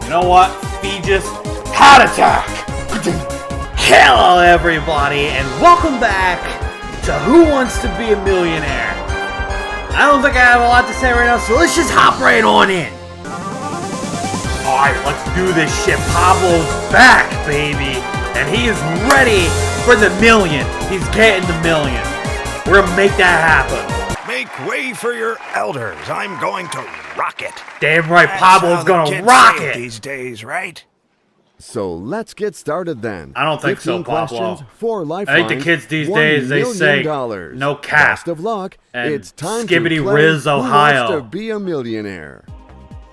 You know what? Feegis Heart Attack! Hello everybody, and welcome back to Who Wants to Be a Millionaire? I don't think I have a lot to say right now, so let's just hop right on in. Alright, let's do this shit. Pablo's back, baby. And he is ready for the million. He's getting the million. We're gonna make that happen. Make way for your elders. I'm going to rock it. Damn right, Pablo's gonna rock it these days, right? So let's get started then. I don't think so, 15 Pablo. questions, 4 lifelines, I think the kids these days, they say, no cap. Best of luck. And it's time Skibbity to play Riz, Ohio. Who Wants to Be a Millionaire.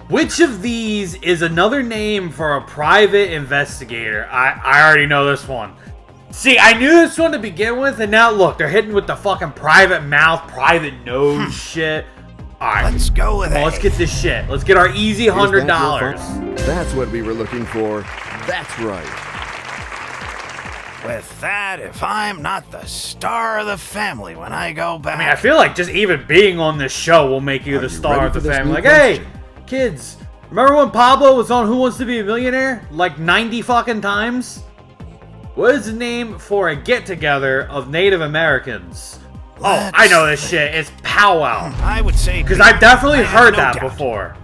Which of these is another name for a private investigator? I already know this one. See, I knew this one to begin with, and now look, they're hitting with the fucking private mouth, private nose shit. Alright, let's go with it. Let's get this shit. Let's get our easy $100. That's what we were looking for. That's right. With that, if I'm not the star of the family when I go back... I mean, I feel like just even being on this show will make you the star of the family. Like, hey, kids, remember when Pablo was on Who Wants to Be a Millionaire? Like 90 fucking times? What is the name for a get-together of Native Americans? Oh, I know this shit. It's powwow. I would say... Because I've definitely heard that before.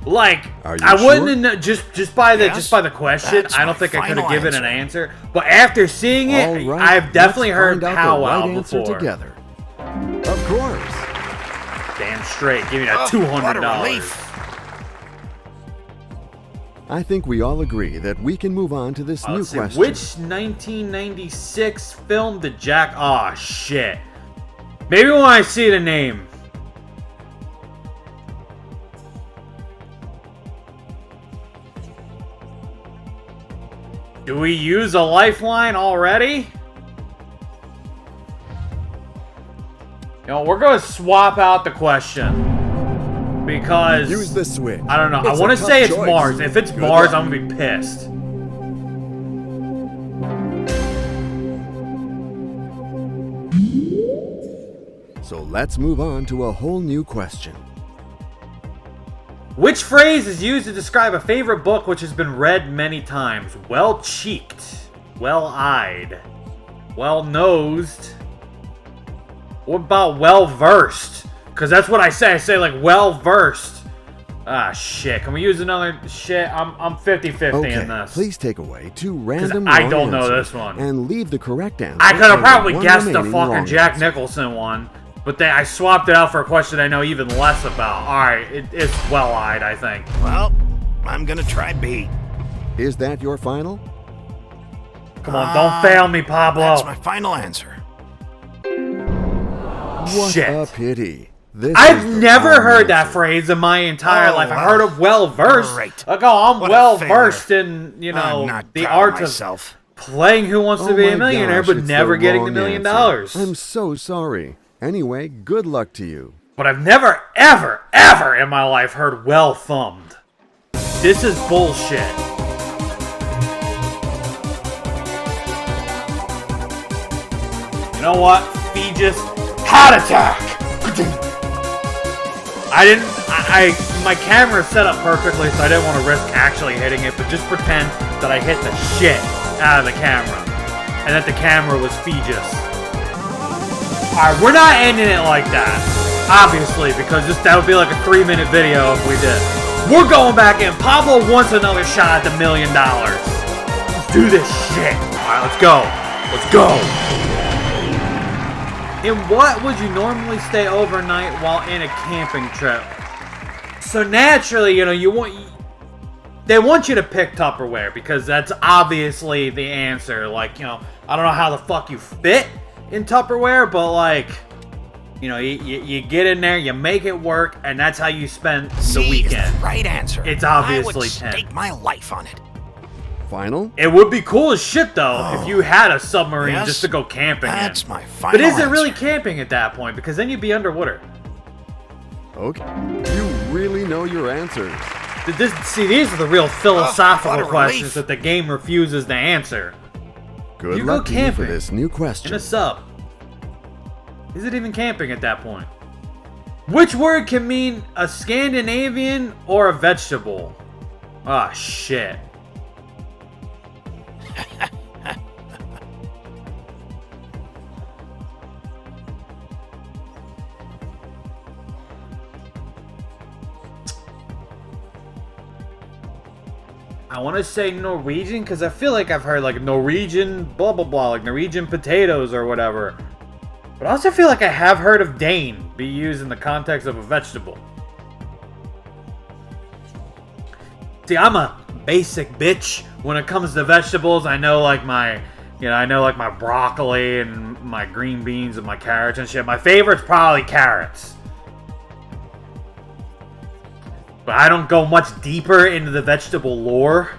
Like, I wouldn't have, just by the question, I don't think I could have given an answer. But after seeing it, I've definitely heard powwow before. Together. Of course. Damn straight. Give me that $200. I think we all agree that we can move on to this new question. Which 1996 film did Jack... Aw, shit. Maybe when I see the name. Do we use a lifeline already? You know, we're going to swap out the question. Because... Use the switch. I don't know. I want to say it's Mars. If it's Mars, I'm going to be pissed. So let's move on to a whole new question. Which phrase is used to describe a favorite book which has been read many times? Well-cheeked, well-eyed, well-nosed. What about well-versed? Because that's what I say. I say like well-versed. Ah, shit. Can we use another shit? I'm 50-50 in this. Please take away 2 random I don't know this one. And leave the correct answer. I could have probably guessed the fucking Jack Nicholson one. But I swapped it out for a question I know even less about. Alright, it's well-eyed, I think. Well, I'm gonna try B. Is that your final? Come on, don't fail me, Pablo. That's my final answer. What a pity. I've never heard that phrase in my entire life. I've heard of well-versed. Like, oh, I'm well-versed in, you know, the art of playing Who Wants to Be a Millionaire, but never getting the $1 million. I'm so sorry. Anyway, good luck to you. But I've never, ever, ever in my life heard well-thumbed. This is bullshit. You know what? Feegis Heart Attack! My camera set up perfectly, so I didn't want to risk actually hitting it, but just pretend that I hit the shit out of the camera. And that the camera was Feegis. Alright, we're not ending it like that. Obviously, because that would be like a 3-minute video if we did. We're going back in. Pablo wants another shot at the $1 million. Let's do this shit. Alright, let's go. Let's go. In what would you normally stay overnight while in a camping trip? So naturally, you know, they want you to pick Tupperware because that's obviously the answer. Like, you know, I don't know how the fuck you fit in Tupperware, but like, you know, you get in there, you make it work, and that's how you spend the weekend. Is the right answer. It's obviously I would stake my life on it. Final? It would be cool as shit though if you had a submarine just to go camping That's in. my final But is it answer. really camping at that point? Because then you'd be underwater. Okay. You really know your answers. These are the real philosophical questions that the game refuses to answer. Good luck to you for this new question. In a sub. Is it even camping at that point? Which word can mean a Scandinavian or a vegetable? Ah, shit. I want to say Norwegian because I feel like I've heard like Norwegian blah blah blah, like Norwegian potatoes or whatever. But I also feel like I have heard of Dane be used in the context of a vegetable. See, I'm a basic bitch when it comes to vegetables. I know like my, I know like my broccoli and my green beans and my carrots and shit. My favorite's probably carrots. But I don't go much deeper into the vegetable lore.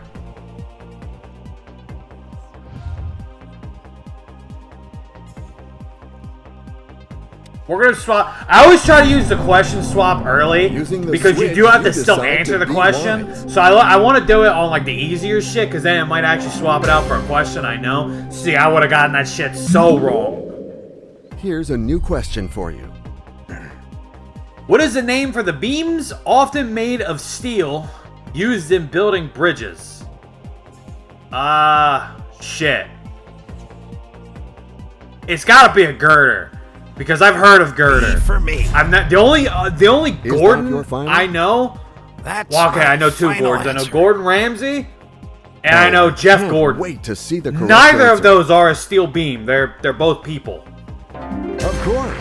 We're gonna swap. I always try to use the question swap early because you do have to still answer the question. So I want to do it on like the easier shit because then it might actually swap it out for a question I know. See, I would have gotten that shit so wrong. Here's a new question for you. What is the name for the beams often made of steel used in building bridges? Shit. It's gotta be a girder. Because I've heard of girder. For me. I'm not the only Gordon I know. That's well, okay, I know two Gordons. Answer. I know Gordon Ramsay and I know Jeff Gordon. Wait to see the correct Neither answer. of those are a steel beam. They're both people. Of course.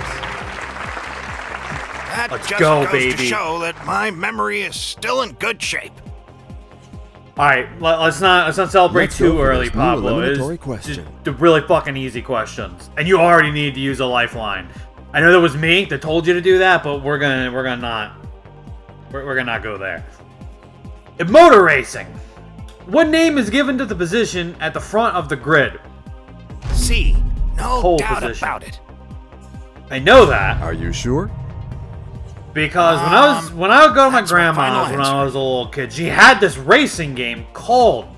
That Let's just go, goes baby. to show that my memory is still in good shape. All right, let's not celebrate Let's go too for early, this new Pablo. eliminatory It's question. just the really fucking easy questions, and you already need to use a lifeline. I know that was me that told you to do that, but we're gonna not go there. In motor racing, what name is given to the position at the front of the grid? See, no Pole doubt position. about it. I know that Are you sure? because when I would go to my that's my final grandma's when I answer. was a little kid, she had this racing game called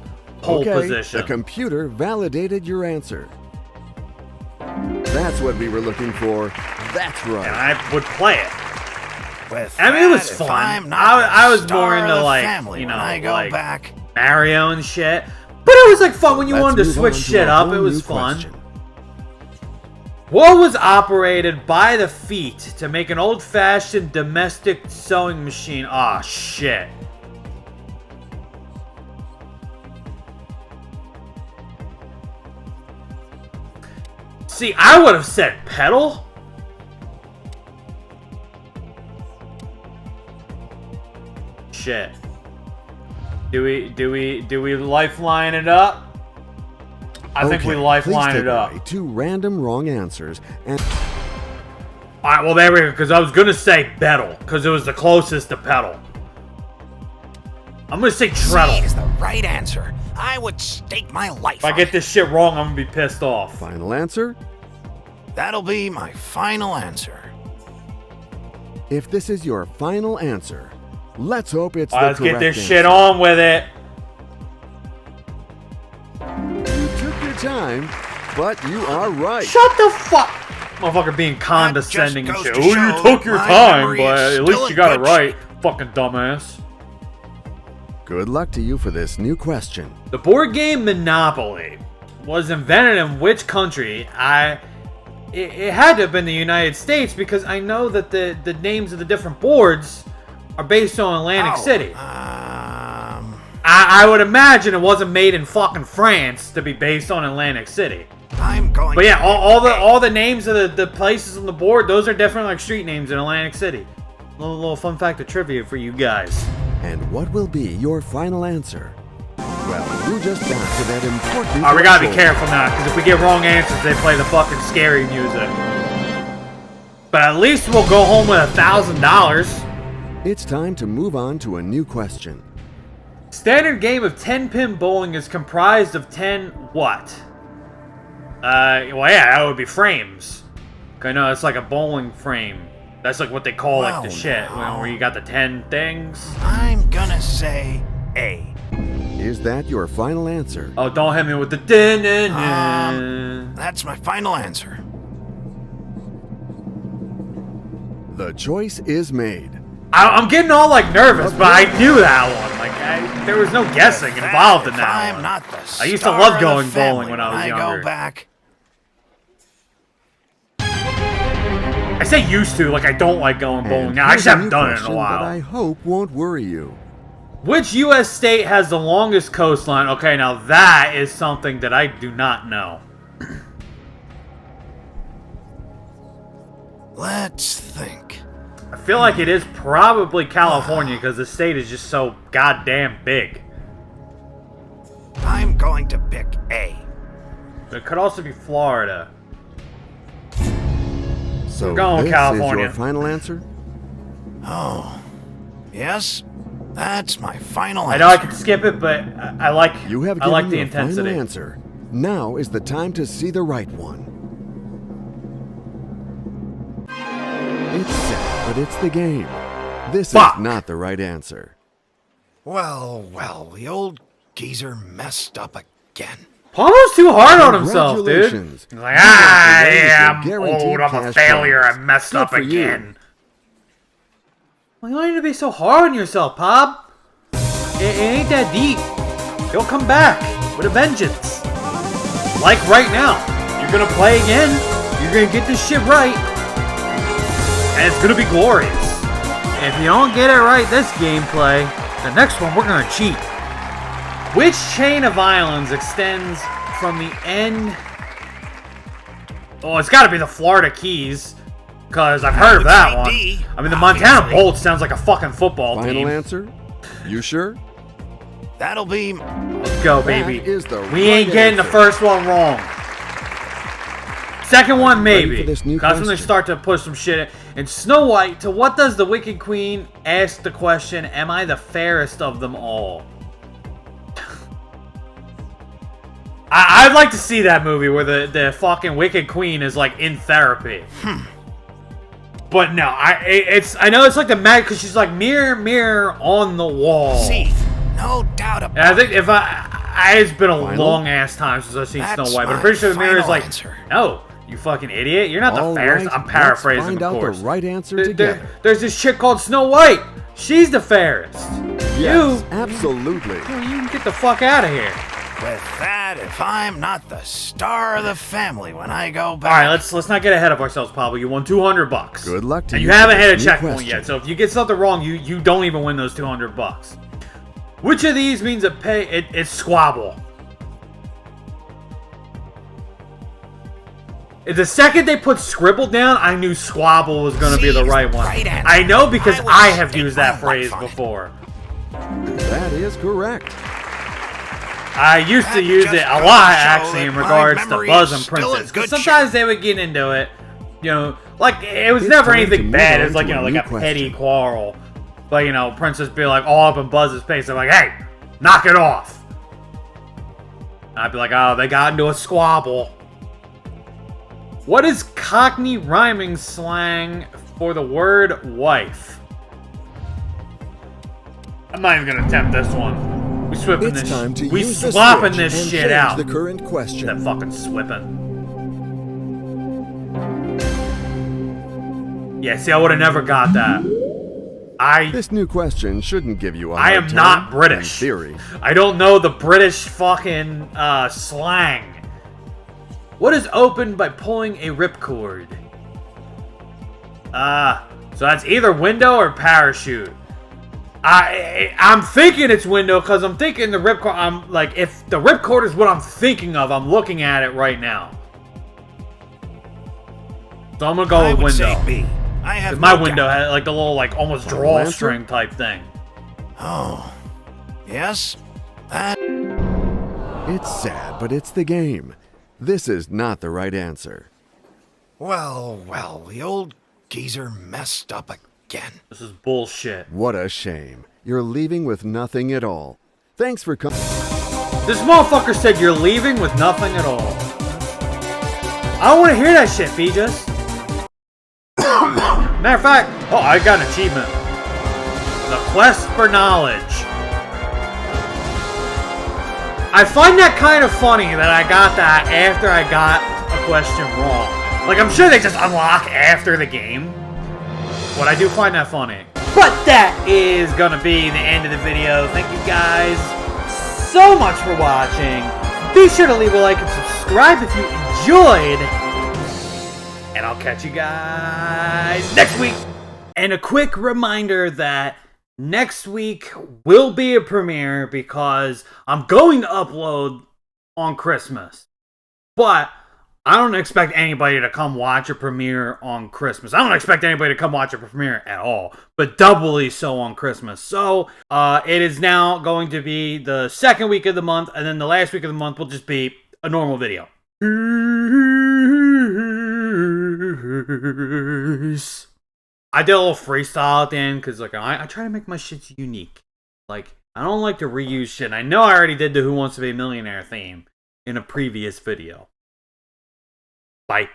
Pole Okay, Position. the computer validated your answer. That's what we were looking for. That's And right. I would play it. With I mean, it was that, if fun. I'm not I the was more star of into the like, family you know, when I go like back. Mario and shit. But it was like fun when you Let's wanted to move switch on shit a up. whole It was new fun. question. What was operated by the feet to make an old-fashioned domestic sewing machine? Aw, shit. See, I would have said pedal. Shit. Do we lifeline it up? I think we Okay, lifeline please it take up. away 2 random wrong answers and Alright, well there we go, because I was gonna say pedal, because it was the closest to pedal. I'm gonna say C treadle. is the right answer. I would stake my life If I on get it. this shit wrong, I'm gonna be pissed off. final answer. That'll be my final answer. If this is your final answer, let's hope it's Alright, the let's correct get this answer. shit on with it. You took your time, but you are right. Shut the fuck. Motherfucker being condescending and goes shit. to Oh, you show took your my time, memory but is at least still you in got it good right. Fucking dumbass. Good luck to you for this new question. The board game Monopoly was invented in which country? It had to have been the United States because I know that the names of the different boards are based on Atlantic City. I would imagine it wasn't made in fucking France to be based on Atlantic City. I'm going. But yeah, to all the names of the places on the board, those are different like street names in Atlantic City. Little fun fact of trivia for you guys. And what will be your final answer? Well, you just got to that important Alright, we gotta be threshold. careful now, because if we get wrong answers, they play the fucking scary music. But at least we'll go home with $1,000. It's time to move on to a new question. Standard game of 10-pin bowling is comprised of 10 what? Well, yeah, that would be frames. I know, it's like a bowling frame. That's like what they call like the Well, shit, you know, where you got the 10 things. I'm gonna say A. Is that your final answer? Oh, don't hit me with the din. That's my final answer. The choice is made. I'm getting all like nervous, but I knew that one. Like there was no guessing involved in that one. I used to love going bowling when I was younger. Go back. I say used to, like I don't like going bowling now. I just haven't done it in a while. That I hope won't worry you. Which U.S. state has the longest coastline? Okay, now that is something that I do not know. Let's think. I feel like it is probably California because the state is just so goddamn big. I'm going to pick A. It could also be Florida. So going this California. is your final answer? Oh, yes, that's my final answer. I know I could skip it, but I like You have I like given the your intensity. final answer. Now is the time to see the right one. It's sad, but it's the game. This Fuck. is not the right answer. Well, the old geezer messed up again. Pablo's too hard on himself, dude. Congratulations. He's like, You got the I'm raise your guaranteed old, I'm a cash failure, prize. I messed Good up for you. again. Well, you don't need to be so hard on yourself, Pab. It ain't that deep. You'll come back with a vengeance. Like right now. You're gonna play again. You're gonna get this shit right. And it's gonna be glorious. And if you don't get it right this gameplay, the next one we're gonna cheat. Which chain of islands extends from the end? Oh, it's gotta be the Florida Keys. Because I've heard of that one. I mean, the Montana Bolt sounds like a fucking football Final team. answer? You sure? That'll be... Let's go, baby. That is the We ain't right getting the answer. first one wrong. Second one, Ready maybe. for this new That's when they question? start to push some shit in. And Snow White, to what does the Wicked Queen ask the question, am I the fairest of them all? I'd like to see that movie where the fucking Wicked Queen is like in therapy. But no, I know it's like the mag because she's like mirror, mirror on the wall. See, no doubt about it. And I think if it's been a Final? long ass time since I've seen That's Snow White, but I'm my pretty sure the mirror is final like, answer. no, you fucking idiot, you're not the All fairest. right, I'm paraphrasing, let's find of out course. the right answer There- together. there's this chick called Snow White. She's the fairest. Yes, You absolutely. can get the fuck out of here. With that, if I'm not the star of the family when I go All back... right, let's not get ahead of ourselves, Pablo. You won $200. Good luck to and you you for haven't this hit a new checkpoint question. yet. So if you get something wrong, you don't even win those $200. Which of these means a pay? It's squabble. The second they put scribble down, I knew squabble was going to be the right one. right answer. I know because I will I have stake used my that life phrase on it. before. That is correct. I used to That use just it a goes to lot, show actually, in that my regards to memory Buzz is and still in Princess. 'Cause good sometimes they would get into it, you know, like, it was It's never time to anything move bad. It on was like, to you know, a like new a petty question. quarrel. But, you know, Princess be like all up in Buzz's face. They're like, hey, knock it off. And I'd be like, oh, they got into a squabble. What is Cockney rhyming slang for the word wife? I'm not even gonna attempt this one. We swapping It's this. time to We use the swapping switch this and shit change out. the current question. That fucking swipping. Yeah, see, I would have never got that. This new question shouldn't give you a I hard am time, not British. In theory. I don't know the British fucking slang. What is opened by pulling a ripcord? So that's either window or parachute. I'm thinking it's window because I'm thinking the ripcord. I'm like, if the ripcord is what I'm thinking of, I'm looking at it right now. So I'm gonna go I with would window. say B. I have My no window doubt. had like the little like almost Final drawstring answer? type thing. Oh, yes, that... It's sad, but it's the game. This is not the right answer. Well, the old geezer messed up again. This is bullshit. What a shame. You're leaving with nothing at all. Thanks for coming. This motherfucker said you're leaving with nothing at all. I don't want to hear that shit, Feejus. Matter of fact, oh, I got an achievement. The quest for knowledge. I find that kind of funny that I got that after I got a question wrong. Like, I'm sure they just unlock after the game. But I do find that funny. But that is gonna be the end of the video. Thank you guys so much for watching. Be sure to leave a like and subscribe if you enjoyed. And I'll catch you guys next week. And a quick reminder that next week will be a premiere because I'm going to upload on Christmas. But I don't expect anybody to come watch a premiere on Christmas. I don't expect anybody to come watch a premiere at all, but doubly so on Christmas. So it is now going to be the second week of the month, and then the last week of the month will just be a normal video. I did a little freestyle at the end because like I try to make my shits unique. Like, I don't like to reuse shit. I know I already did the Who Wants to Be a Millionaire theme in a previous video. Bye.